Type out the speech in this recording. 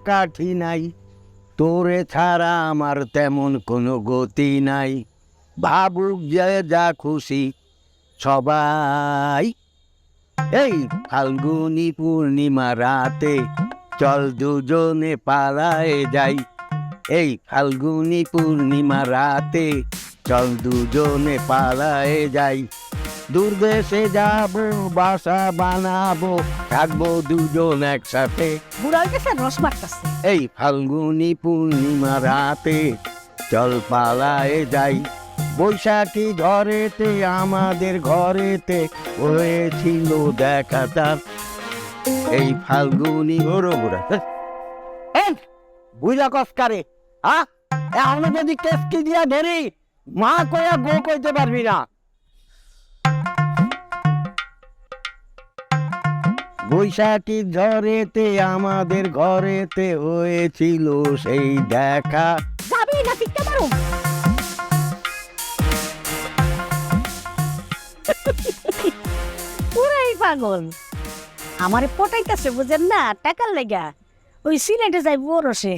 কাঠি নাই, তোরে ছাড়া আমার তেমন কোনো গতি নাই। ভাবুক যে যা খুশি সবাই। এই ফাল্গুনি পূর্ণিমা রাতে চল দুজনে পালায়ে যাই। এই ফাল্গুনি পূর্ণিমা রাতে চল দুজনে পালায়ে যাই। দূর দেশে যাবো, বাসা বানাবো, থাকবো দুজন একসাথে। বুড়া হয়ে গেছে, রস মারতাছে। এই ফাল্গুনি পূর্ণিমা রাতে চল পালায়ে যাই। বৈশাখী ঝড়েতে আমাদের ঘরেতে হয়েছিল দেখাটা। এই ফাল্গুনি বুড়া বুঝা কসকারে আমি যদি কেসকি দিয়া ধরি, মা কয়া গো কইতে পারবি না। বৈশাখী ঝড়েতে আমাদের ঘরেতে হয়েছিল সেই দেখা। যাবি না শিখতে পারো। পুরাই পাগল, আমারে পটাইতেছে বুঝেন না, টাকার লেগা। ওই সিলেটে যাই বরসে।